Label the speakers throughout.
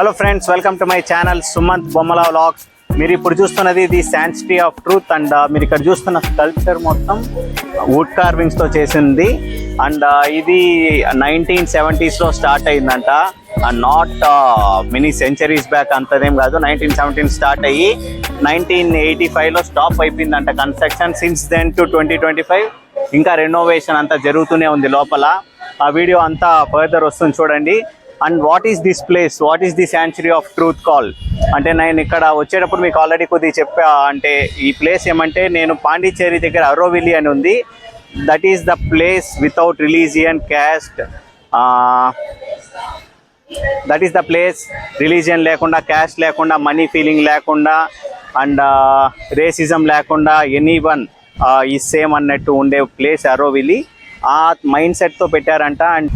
Speaker 1: Hello friends, welcome to my channel Sumanth బొమ్మల vlogs. మీరు ఇప్పుడు చూస్తున్నది the sanctuary of truth and మీరు ఇక్కడ చూస్తున్న స్కల్ప్చర్ మొత్తం వుడ్ కార్వింగ్స్తో చేసింది. అండ్ ఇది 1970s స్టార్ట్ అయిందంట. నాట్ మెనీ సెంచరీస్ బ్యాక్ అంతదేం కాదు. 1917 స్టార్ట్ అయ్యి 1985 స్టాప్ అయిపోయిందంట కన్స్ట్రక్షన్. సిన్స్ దెన్ టు 2025 ఇంకా రెనోవేషన్ అంతా జరుగుతూనే ఉంది లోపల. ఆ వీడియో అంతా ఫర్దర్ వస్తుంది చూడండి. And what is this place, what is the sanctuary of truth call అంటే, నేను ఇక్కడ వచ్చేటప్పుడు మీకు ఆల్రెడీ కొద్దిగా చెప్పా. అంటే ఈ ప్లేస్ ఏమంటే, నేను పాండిచ్చేరి దగ్గర అరోవిల్లీ అని ఉంది. That is the place without religion, caste. That is the place religion లేకుండా, క్యాస్ట్ లేకుండా, మనీ ఫీలింగ్ లేకుండా, అండ్ రేసిజం లేకుండా, ఎనీ వన్ ఈ సేమ్ అన్నట్టు ఉండే ప్లేస్ అరోవిల్లీ. ఆ మైండ్ సెట్తో పెట్టారంట. అండ్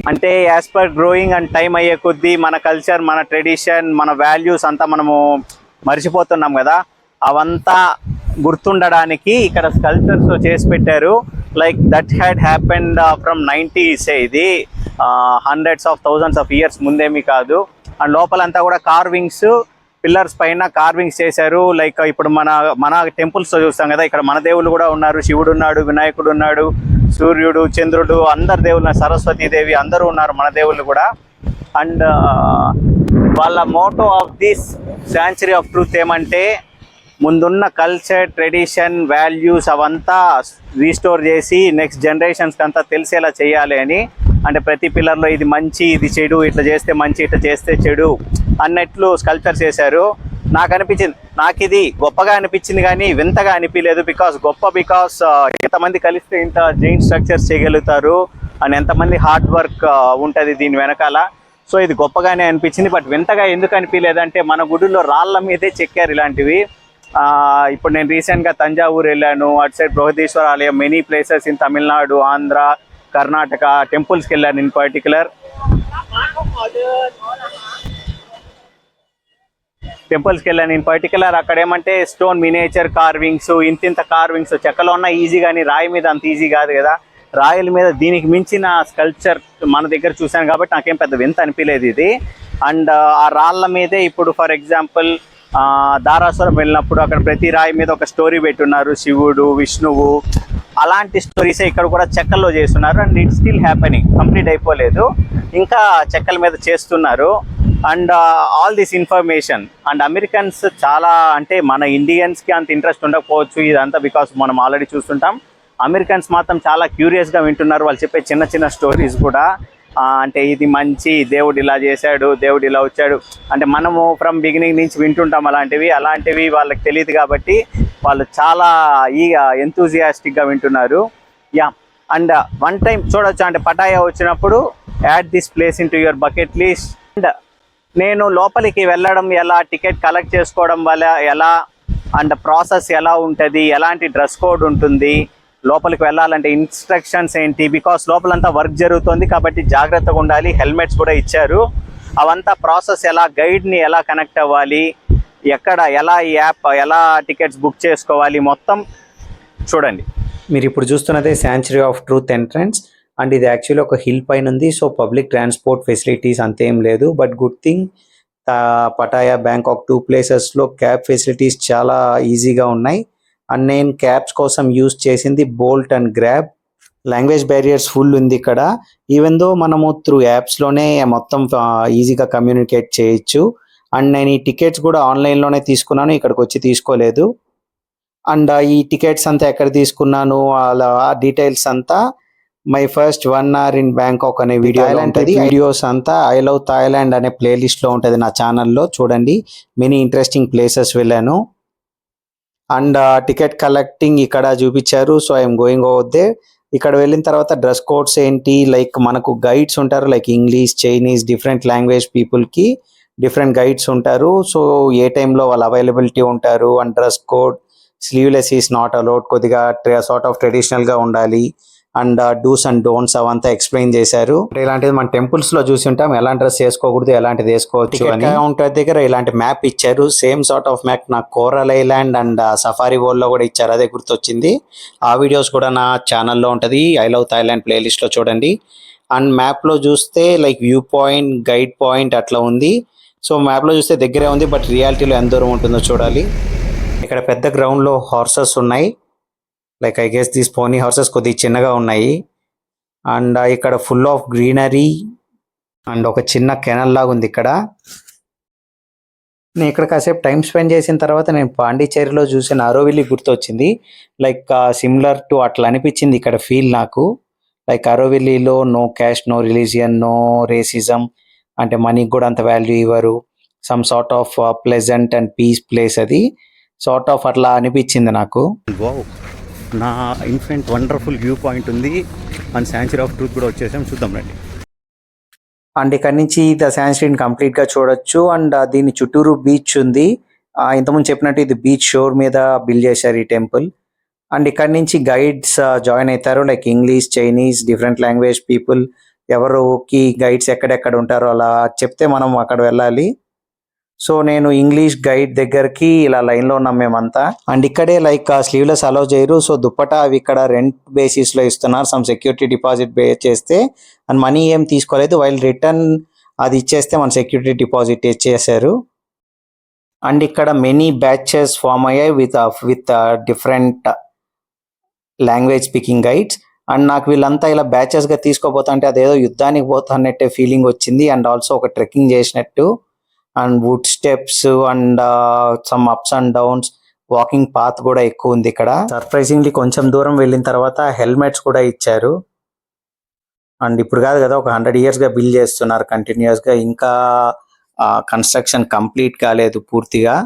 Speaker 1: అంటే as per growing and time అయ్యే కొద్దీ మన కల్చర్, మన ట్రెడిషన్, మన వాల్యూస్ అంతా మనము మర్చిపోతున్నాం కదా. అవంతా గుర్తుండడానికి ఇక్కడ స్కల్ప్చర్స్ చేసి పెట్టారు. Like that had happened from 90s. ఇది hundreds of thousands of years ముందేమీ కాదు. అండ్ లోపలంతా కూడా కార్వింగ్స్, పిల్లర్స్ పైన కార్వింగ్స్ చేశారు. లైక్ ఇప్పుడు మన టెంపుల్స్లో చూస్తాం కదా, ఇక్కడ మన దేవుళ్ళు కూడా ఉన్నారు. శివుడు ఉన్నాడు, వినాయకుడు ఉన్నాడు, సూర్యుడు, చంద్రుడు, అందరు దేవుళ్ళు, సరస్వతీదేవి అందరూ ఉన్నారు మన దేవుళ్ళు కూడా. అండ్ వాళ్ళ motto of this sanctuary of truth ఏమంటే, ముందున్న కల్చర్, ట్రెడిషన్, వాల్యూస్ అవంతా రీస్టోర్ చేసి నెక్స్ట్ జనరేషన్స్కి అంతా తెలిసేలా చేయాలి అని. అంటే ప్రతి పిల్లర్లో ఇది మంచి, ఇది చెడు, ఇట్లా చేస్తే మంచి, ఇట్లా చేస్తే చెడు అన్నట్లు స్కల్ప్చర్ చేశారు. నాకు ఇది గొప్పగా అనిపించింది కానీ వింతగా అనిపించలేదు. బికాస్ ఎంతమంది కలిస్తే ఇంత జైంట్ స్ట్రక్చర్స్ చేయగలుగుతారు అని ఎంతమంది హార్డ్ వర్క్ ఉంటుంది దీని వెనకాల. సో ఇది గొప్పగానే అనిపించింది. బట్ వింతగా ఎందుకు అనిపించలేదు అంటే, మన గుడిలో రాళ్ళ మీదే చెక్కారు ఇలాంటివి. ఇప్పుడు నేను రీసెంట్గా తంజావూరు వెళ్ళాను, అటు సైడ్ బృహదీశ్వర ఆలయం, many places in Tamil Nadu, Andhra, Karnataka టెంపుల్స్కి వెళ్ళాను ఇన్ పర్టికులర్. అక్కడ ఏమంటే స్టోన్ మినేచర్ కార్వింగ్స్, ఇంత కార్వింగ్స్ చెక్కలో ఉన్న ఈజీ, కానీ రాయి మీద అంత ఈజీ కాదు కదా. రాయల మీద దీనికి మించిన స్కల్ప్చర్ మన దగ్గర చూశాను కాబట్టి నాకేం పెద్ద వింత అనిపించలేదు ఇది. అండ్ ఆ రాళ్ళ మీదే ఇప్పుడు ఫర్ ఎగ్జాంపుల్ దారాసురం వెళ్ళినప్పుడు అక్కడ ప్రతి రాయి మీద ఒక స్టోరీ పెట్టున్నారు, శివుడు, విష్ణువు, అలాంటి స్టోరీసే ఇక్కడ కూడా చెక్కల్లో చేస్తున్నారు. And it still happening, complete అయిపోలేదు, ఇంకా చెక్కల మీద చేస్తున్నారు. And all this information. And Americans చాలా, అంటే మన ఇండియన్స్కి అంత ఇంట్రెస్ట్ ఉండకపోవచ్చు ఇదంతా, బికాస్ మనం ఆల్రెడీ చూస్తుంటాం. అమెరికన్స్ మాత్రం చాలా క్యూరియస్గా వింటున్నారు. వాళ్ళు చెప్పే చిన్న చిన్న స్టోరీస్ కూడా. అంటే ఇది మంచి, దేవుడు ఇలా చేశాడు, దేవుడు ఇలా వచ్చాడు అంటే, మనము ఫ్రమ్ బిగినింగ్ నుంచి వింటుంటాం అలాంటివి వాళ్ళకి తెలియదు కాబట్టి వాళ్ళు చాలా ఎంతూజియాస్టిక్గా వింటున్నారు. యా. అండ్ వన్ టైం చూడొచ్చు, అంటే పటాయా వచ్చినప్పుడు add this place in to your bucket list. And నేను లోపలికి వెళ్ళడం ఎలా, టికెట్ కలెక్ట్ చేసుకోవడం వల్ల ఎలా, అండ్ ప్రాసెస్ ఎలా ఉంటుంది, ఎలాంటి డ్రెస్ కోడ్ ఉంటుంది, లోపలికి వెళ్ళాలంటే ఇన్స్ట్రక్షన్స్ ఏంటి, బికాస్ లోపలంతా వర్క్ జరుగుతుంది కాబట్టి జాగ్రత్తగా ఉండాలి. హెల్మెట్స్ కూడా ఇచ్చారు. అవంతా ప్రాసెస్ ఎలా, గైడ్ని ఎలా కనెక్ట్ అవ్వాలి, ఎక్కడ ఎలా ఈ యాప్ ఎలా టికెట్స్ బుక్ చేసుకోవాలి, మొత్తం చూడండి.
Speaker 2: మీరు ఇప్పుడు చూస్తున్నదే sanctuary of truth entrance. And ఇది యాక్చువల్లీ ఒక హిల్ పైన ఉంది. సో పబ్లిక్ ట్రాన్స్పోర్ట్ ఫెసిలిటీస్ అంతేం లేదు. But good thing, Pattaya, Bangkok 2 ప్లేసెస్లో క్యాబ్ ఫెసిలిటీస్ చాలా ఈజీగా ఉన్నాయి. అండ్ నేను క్యాబ్స్ కోసం యూజ్ చేసింది Bolt and Grab. Language barriers full ఉంది ఇక్కడ. ఈవెన్ దో మనము త్రూ యాప్స్లోనే మొత్తం ఈజీగా కమ్యూనికేట్ చేయొచ్చు. అండ్ నేను ఈ టికెట్స్ కూడా ఆన్లైన్లోనే తీసుకున్నాను, ఇక్కడికి వచ్చి తీసుకోలేదు. అండ్ ఈ టికెట్స్ అంతా ఎక్కడ తీసుకున్నాను, అలా డీటెయిల్స్ అంతా my first 1 hour in Bangkok అనే వీడియో ఉంటుంది. వీడియోస్ అంతా ఐ లవ్ థాయిలాండ్ అనే ప్లేలిస్ట్లో ఉంటుంది నా ఛానల్లో, చూడండి. మెనీ ఇంట్రెస్టింగ్ ప్లేసెస్ వెళ్ళాను. అండ్ టికెట్ కలెక్టింగ్ ఇక్కడ చూపించారు. So I'm going over they. ఇక్కడ వెళ్ళిన తర్వాత డ్రెస్ కోడ్స్ ఏంటి, లైక్ మనకు గైడ్స్ ఉంటారు, like English, Chinese, different language పీపుల్కి డిఫరెంట్ గైడ్స్ ఉంటారు. సో ఏ టైంలో వాళ్ళ అవైలబిలిటీ ఉంటారు. And dress code, sleeveless is not allowed, కొద్దిగా సార్ట్ ఆఫ్ ట్రెడిషనల్గా ఉండాలి. అండ్ డూస్ అండ్ డోంట్స్ అవంతా ఎక్స్ప్లెయిన్ చేశారు. ఇలాంటిది మన టెంపుల్స్ లో చూసి ఉంటాం, ఎలాంటి డ్రెస్ వేసుకోకూడదు, ఎలాంటిది వేసుకోవచ్చు అని. కౌంటర్ దగ్గర ఇలాంటి మ్యాప్ ఇచ్చారు. సేమ్ సార్ట్ ఆఫ్ మ్యాప్ నాకు coral island and safari world లో కూడా ఇచ్చారు, అదే గుర్తొచ్చింది. ఆ వీడియోస్ కూడా నా ఛానల్లో ఉంటుంది, ఐ లవ్ థాయిలాండ్ ప్లేలిస్ట్ లో చూడండి. అండ్ మ్యాప్లో చూస్తే like view point, guide point అట్లా ఉంది. సో మ్యాప్లో చూస్తే దగ్గరే ఉంది, బట్ రియాలిటీలో ఎంత దూరం ఉంటుందో చూడాలి. ఇక్కడ పెద్ద గ్రౌండ్లో హార్సెస్ ఉన్నాయి. లైక్ ఐ గెస్ దీస్ పోనీ హార్సెస్ కొద్దిగా చిన్నగా ఉన్నాయి. అండ్ ఇక్కడ ఫుల్ ఆఫ్ గ్రీనరీ అండ్ ఒక చిన్న కెనల్ లాగా ఉంది ఇక్కడ. నేను ఇక్కడ కాసేపు టైం స్పెండ్ చేసిన తర్వాత నేను పాండిచ్చేరిలో చూసిన ఆరోవిల్లీ గుర్తొచ్చింది. లైక్ సిమిలర్ టు అట్లా అనిపించింది ఇక్కడ ఫీల్ నాకు. లైక్ ఆరోవిల్లీలో no cash, no religion, no racism, అంటే మనీకి కూడా అంత వాల్యూ ఇవ్వరు. Some sort of pleasant and peace place, అది సార్ట్ ఆఫ్ అట్లా అనిపించింది నాకు.
Speaker 1: వావ్, నా ఇన్ఫెంట్ వండర్ఫుల్ వ్యూ పాయింట్ ఉంది అండ్ శాంచురీ ఆఫ్ ట్రూత్ కూడా వచ్చేసాం, చూద్దాం రండి.
Speaker 2: అండ్ ఇక్కడ నుంచి ద శాంచురీని కంప్లీట్గా చూడొచ్చు. అండ్ దీని చుట్టూరు బీచ్ ఉంది. ఇంతకుముందు చెప్పినట్టు ఇది బీచ్ షోర్ మీద బిల్డ్ చేశారు ఈ టెంపుల్. అండ్ ఇక్కడ నుంచి గైడ్స్ జాయిన్ అవుతారు, like English, Chinese, different language people. ఎవరికి గైడ్స్ ఎక్కడెక్కడ ఉంటారో అలా చెప్తే మనం అక్కడ వెళ్ళాలి. సో నేను ఇంగ్లీష్ గైడ్ దగ్గరికి ఇలా లైన్లో ఉన్నాం మేమంతా. అండ్ ఇక్కడే లైక్ స్లీవ్లెస్ అలౌ చేయరు. సో దుప్పట అవి ఇక్కడ రెంట్ బేసిస్లో ఇస్తున్నారు. సమ్ సెక్యూరిటీ డిపాజిట్ పే చేస్తే, అండ్ మనీ ఏం తీసుకోలేదు. వైల్ రిటర్న్ అది ఇచ్చేస్తే మన సెక్యూరిటీ డిపాజిట్ ఇచ్చేసారు. అండ్ ఇక్కడ మెనీ బ్యాచెస్ ఫామ్ అయ్యాయి with different language speaking guides. And నాకు వీళ్ళంతా ఇలా బ్యాచెస్గా తీసుకోపోతా అంటే అదేదో యుద్ధానికి పోతానట్టే ఫీలింగ్ వచ్చింది. అండ్ ఆల్సో ఒక ట్రెక్కింగ్ చేసినట్టు. And wood steps and some ups and downs, walking path కూడా ఎక్కువ ఉంది ఇక్కడ. సర్ప్రైజింగ్లీ కొంచెం దూరం వెళ్ళిన తర్వాత హెల్మెట్స్ కూడా ఇచ్చారు. అండ్ ఇప్పుడు కాదు కదా, ఒక 100 yearsగా బిల్డ్ చేస్తున్నారు కంటిన్యూస్గా. ఇంకా కన్స్ట్రక్షన్ కంప్లీట్ కాలేదు పూర్తిగా.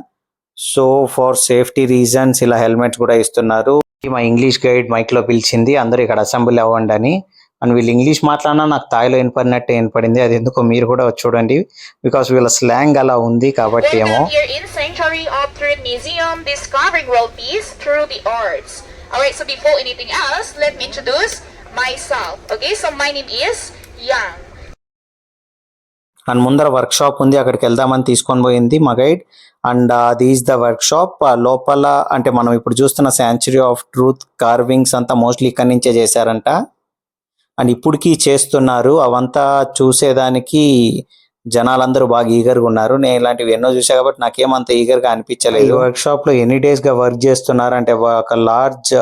Speaker 2: సో ఫర్ సేఫ్టీ రీజన్స్ ఇలా హెల్మెట్స్ కూడా ఇస్తున్నారు. మా ఇంగ్లీష్ గైడ్ మైక్లో పిలిచింది, అందరూ ఇక్కడ అసెంబ్లీ అవ్వండి అని. అండ్ వీళ్ళు ఇంగ్లీష్ మాట్లాడినా నాకు తాయిలో వినపడినట్టే వినపడింది. అది ఎందుకో మీరు కూడా చూడండి, బికాస్ వీళ్ళ స్లాంగ్ అలా ఉంది కాబట్టి ఏమో.
Speaker 3: Here in Sanctuary of Truth Museum, discovering world peace through the arts. Alright, so before anything else, let me introduce myself. Okay, so my name is Yang.
Speaker 2: And ముందర వర్క్ షాప్ ఉంది, అక్కడికి వెళ్దామని తీసుకొని పోయింది మా గైడ్. అండ్ అది is the work shop. లోపల అంటే మనం ఇప్పుడు చూస్తున్న శాంచురీ ఆఫ్ ట్రూత్ కార్వింగ్స్ అంతా మోస్ట్లీ ఇక్కడి నుంచే చేశారంట. అండ్ ఇప్పటికీ చేస్తున్నారు. అవంతా చూసేదానికి జనాలందరూ బాగా ఈగర్గా ఉన్నారు. నేను ఇలాంటివి ఎన్నో చూసా కాబట్టి నాకేమంత ఈగర్గా అనిపించలేదు. వర్క్ షాప్ లో ఎన్ని డేస్ గా వర్క్ చేస్తున్నారు అంటే ఒక లార్జ్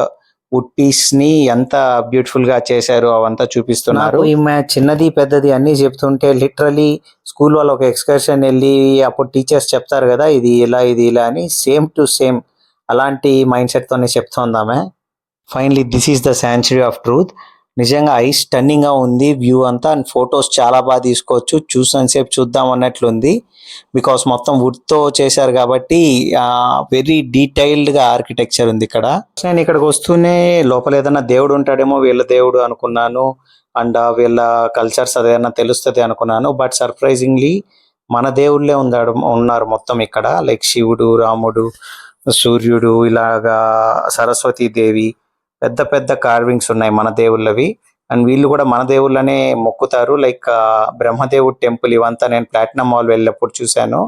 Speaker 2: వుడ్ పీస్ ని ఎంత బ్యూటిఫుల్ గా చేశారు అవంతా చూపిస్తున్నారు. ఈమె చిన్నది పెద్దది అన్ని చెప్తుంటే లిటరలీ స్కూల్ వాళ్ళు ఒక ఎక్స్కర్షన్ వెళ్ళి అప్పుడు టీచర్స్ చెప్తారు కదా ఇది ఇలా ఇది ఇలా అని, సేమ్ టు సేమ్ అలాంటి మైండ్ సెట్ తోనే చెప్తోంది ఆమె. Finally this is the sanctuary of truth. నిజంగా ఐ స్టన్నింగ్ గా ఉంది వ్యూ అంతా. అండ్ ఫొటోస్ చాలా బాగా తీసుకోవచ్చు, చూసినంతసేపు చూద్దాం అన్నట్లుంది. బికాస్ మొత్తం వుడ్ తో చేశారు కాబట్టి వెరీ డీటెయిల్డ్ గా ఆర్కిటెక్చర్ ఉంది ఇక్కడ. నేను ఇక్కడికి వస్తూనే లోపల ఏదైనా దేవుడు ఉంటాడేమో, వీళ్ళ దేవుడు అనుకున్నాను. అండ్ వీళ్ళ కల్చర్స్ అదేదైనా తెలుస్తుంది అనుకున్నాను. బట్ సర్ప్రైజింగ్లీ మన దేవుళ్ళే ఉన్నారు మొత్తం ఇక్కడ. లైక్ శివుడు, రాముడు, సూర్యుడు, ఇలాగా సరస్వతి దేవి, పెద్ద పెద్ద కార్వింగ్స్ ఉన్నాయి మన దేవుళ్ళవి. అండ్ వీళ్ళు కూడా మన దేవుళ్ళనే మొక్కుతారు. లైక్ బ్రహ్మదేవుడు టెంపుల్ ఇవంతా నేను ప్లాటినం మాల్ వెళ్ళినప్పుడు చూశాను.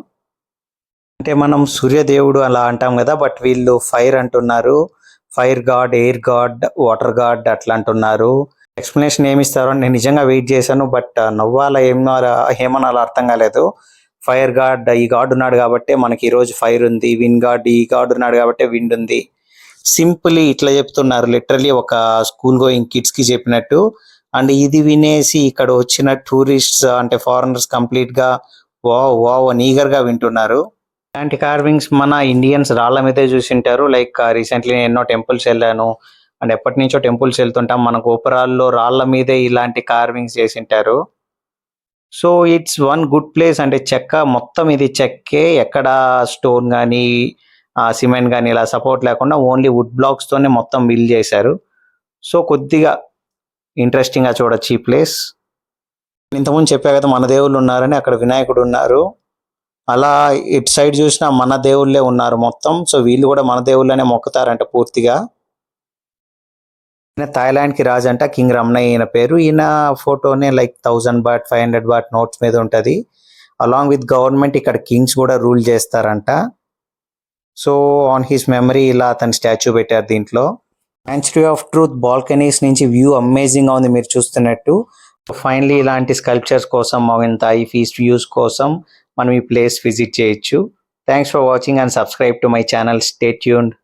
Speaker 2: అంటే మనం సూర్యదేవుడు అలా అంటాం కదా, బట్ వీళ్ళు ఫైర్ అంటున్నారు. Fire God, air God, water God అట్లా అంటున్నారు. ఎక్స్ప్లెనేషన్ ఏమిస్తారో నేను నిజంగా వెయిట్ చేశాను, బట్ నవ్వాలా ఏమనాలో అర్థం కాలేదు. ఫైర్ గాడ్, ఈ గాడ్ ఉన్నాడు కాబట్టి మనకి ఈ రోజు ఫైర్ ఉంది. విండ్ గాడ్, ఈ గాడ్ ఉన్నాడు కాబట్టి విండ్ ఉంది. సింపుల్లీ ఇట్లా చెప్తున్నారు, లిటరలీ ఒక స్కూల్ గోయింగ్ కిడ్స్ కి చెప్పినట్టు. అండ్ ఇది వినేసి ఇక్కడ వచ్చిన టూరిస్ట్స్ అంటే ఫారినర్స్ కంప్లీట్ గా వావ్ వావ్ అని ఈగర్ గా వింటున్నారు. ఇలాంటి కార్వింగ్స్ మన ఇండియన్స్ రాళ్ల మీదే చూసింటారు. లైక్ రీసెంట్లీ నేను ఎన్నో టెంపుల్స్ వెళ్ళాను. అండ్ ఎప్పటి నుంచో టెంపుల్స్ వెళ్తుంటాం, మన గోపురాల్లో రాళ్ల మీదే ఇలాంటి కార్వింగ్స్ చేసింటారు. So it's one good place. అంటే చెక్క మొత్తం ఇది చెక్కే, ఎక్కడ స్టోన్ కానీ సిమెంట్ కానీ ఇలా సపోర్ట్ లేకుండా ఓన్లీ వుడ్ బ్లాక్స్ తోనే మొత్తం బిల్డ్ చేశారు. సో కొద్దిగా ఇంట్రెస్టింగ్ గా చూడొచ్చు ఈ ప్లేస్. ఇంతకుముందు చెప్పా కదా మన దేవుళ్ళు ఉన్నారని, అక్కడ వినాయకుడు ఉన్నారు. అలా ఇటు సైడ్ చూసినా మన దేవుళ్ళే ఉన్నారు మొత్తం. సో వీళ్ళు కూడా మన దేవుళ్ళనే మొక్కుతారంట పూర్తిగా. ఈయన థాయిలాండ్ కి రాజు అంట, కింగ్ రమణయ్య ఈయన పేరు. ఈయన ఫోటోనే లైక్ 1000 baht 500 baht నోట్స్ మీద ఉంటది. అలాంగ్ విత్ గవర్నమెంట్ ఇక్కడ కింగ్స్ కూడా రూల్ చేస్తారంట. సో ఆన్ హిస్ మెమరీ ఇలా అతని స్టాచ్యూ పెట్టారు దీంట్లో. శాంచురీ ఆఫ్ ట్రూత్ బాల్కనీస్ నుంచి వ్యూ అమేజింగ్ గా ఉంది మీరు చూస్తున్నట్టు. ఫైనలీ ఇలాంటి స్కల్ప్చర్స్ కోసం మరింత ఐ ఫీస్ట్ వ్యూస్ కోసం మనం ఈ ప్లేస్ విజిట్ చేయొచ్చు. Thanks for watching and subscribe to my channel. Stay tuned.